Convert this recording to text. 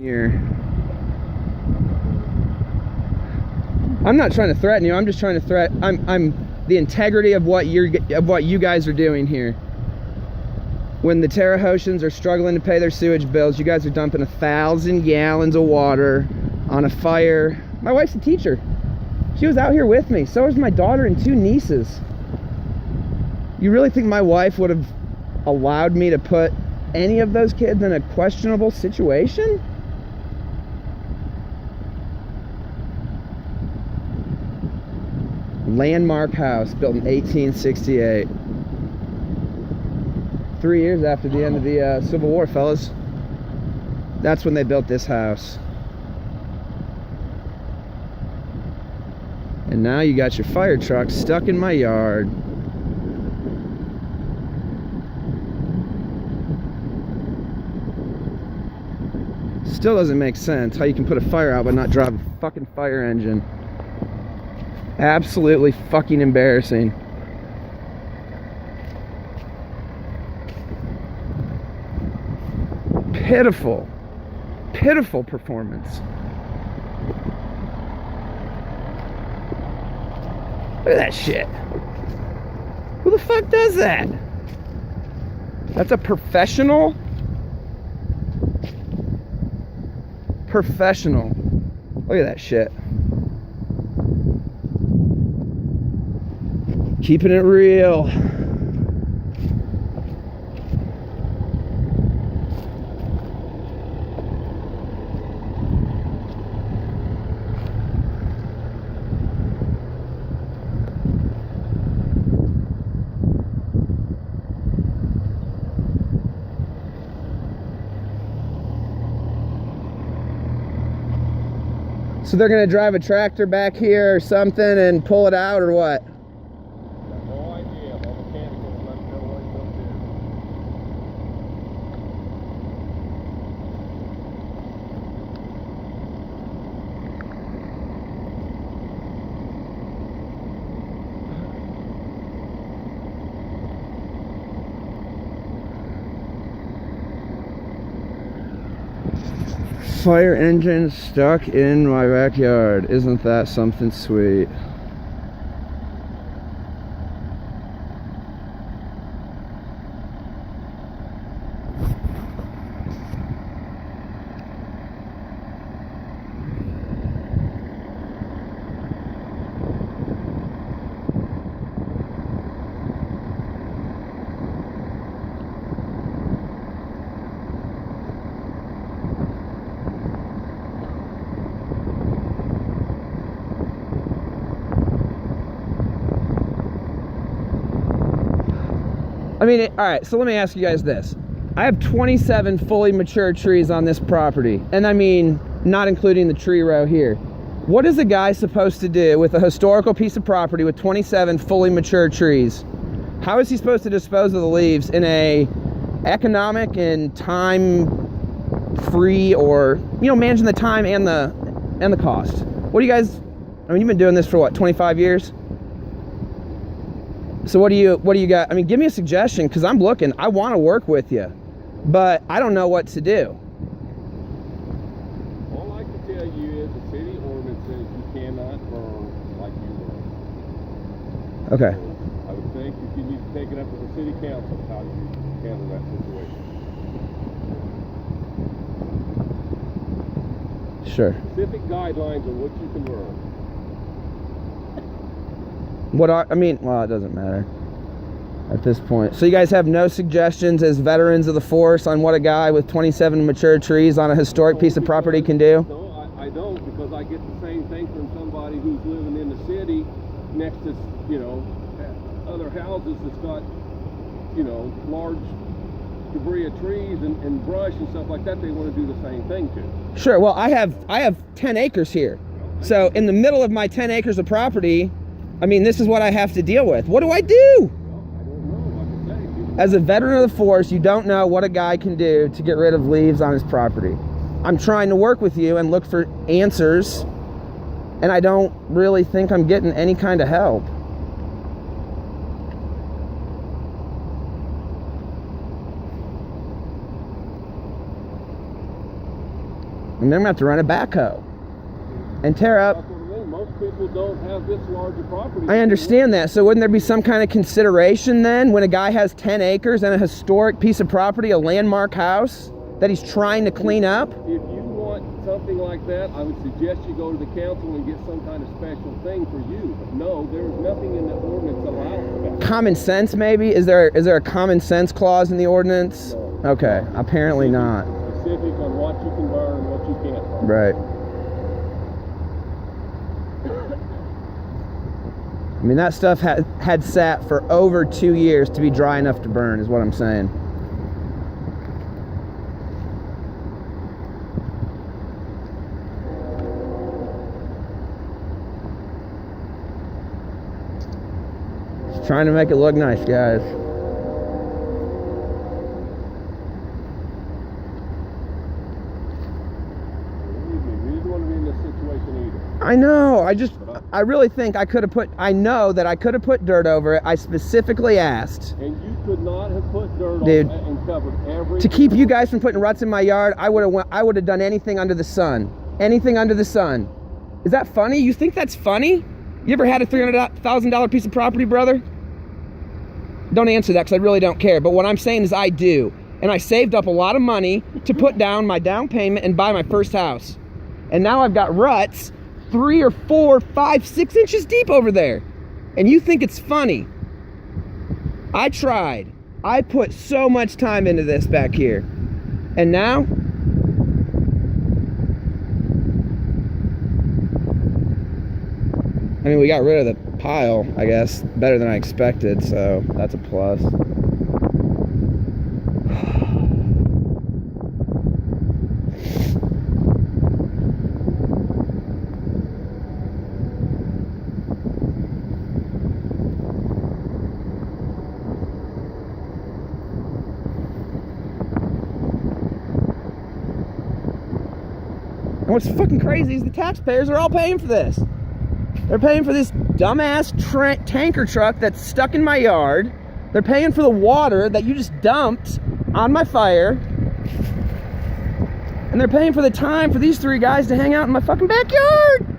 Here. I'm not trying to threaten you. I'm just trying to I'm the integrity of what you guys are doing here. When the Terre Hautians are struggling to pay their sewage bills, you guys are dumping 1,000 gallons of water on a fire. My wife's a teacher. She was out here with me. So was my daughter and 2 nieces. You really think my wife would have allowed me to put any of those kids in a questionable situation? Landmark house built in 1868. 3 years after the end of the Civil War, fellas. That's when they built this house. And now you got your fire truck stuck in my yard. Still doesn't make sense how you can put a fire out but not drive a fucking fire engine. Absolutely fucking embarrassing. Pitiful, pitiful performance. Look at that shit. Who the fuck does that? That's a professional? Professional. Look at that shit. Keeping it real. So they're gonna drive a tractor back here or something and pull it out, or what? No idea. My mechanic will let me know what he's gonna Fire engine stuck in my backyard. Isn't that something sweet? I mean, all right, so let me ask you guys this. I have 27 fully mature trees on this property, and I mean, not including the tree row here. What is a guy supposed to do with a historical piece of property with 27 fully mature trees? How is he supposed to dispose of the leaves in a economic and time-free, or, you know, managing the time and the cost? What do you guys, I mean, you've been doing this for what, 25 years? So what do you got? I mean, give me a suggestion, because I'm looking. I want to work with you, but I don't know what to do. All I can tell you is the city ordinance says you cannot burn like you were. Okay. So I would think if you need to take it up with the city council, how do you handle that situation? Sure. Specific guidelines on what you can burn. I mean, well, it doesn't matter at this point. So you guys have no suggestions as veterans of the force on what a guy with 27 mature trees on a historic piece of property can do? No, I don't, because I get the same thing from somebody who's living in the city next to, you know, other houses that's got, you know, large debris of trees and brush and stuff like that. They want to do the same thing too. Sure. Well, I have 10 acres here. So in the middle of my 10 acres of property, I mean, this is what I have to deal with. What do I do? Well, I don't know. Like I say, as a veteran of the force, you don't know what a guy can do to get rid of leaves on his property. I'm trying to work with you and look for answers, and I don't really think I'm getting any kind of help. And then I'm gonna have to run a backhoe and tear up. That's what I mean. Most people don't have this large a property. I understand that. So wouldn't there be some kind of consideration then when a guy has 10 acres and a historic piece of property, a landmark house that he's trying to clean up? If you want something like that, I would suggest you go to the council and get some kind of special thing for you. But no, there's nothing in the ordinance allowed that. Common sense, maybe? Is there a common sense clause in the ordinance? No. Okay, apparently not. Specific on what you can burn and what you can't burn. Right. I mean, that stuff had sat for over 2 years to be dry enough to burn, is what I'm saying. Just trying to make it look nice, guys. I know. I really think I could have put. I know that I could have put dirt over it. I specifically asked. And you could not have put dirt Dude, on it and covered every. To keep you guys from putting ruts in my yard, I would have done anything under the sun. Anything under the sun. Is that funny? You think that's funny? You ever had a $300,000 piece of property, brother? Don't answer that because I really don't care. But what I'm saying is I do, and I saved up a lot of money to put down my down payment and buy my first house, and now I've got ruts 3 or 4, 5, 6 inches deep over there. And you think it's funny. I tried. I put so much time into this back here. And now? I mean, we got rid of the pile, I guess, better than I expected, so that's a plus. And what's fucking crazy is the taxpayers are all paying for this. They're paying for this dumbass tanker truck that's stuck in my yard. They're paying for the water that you just dumped on my fire. And they're paying for the time for these 3 guys to hang out in my fucking backyard.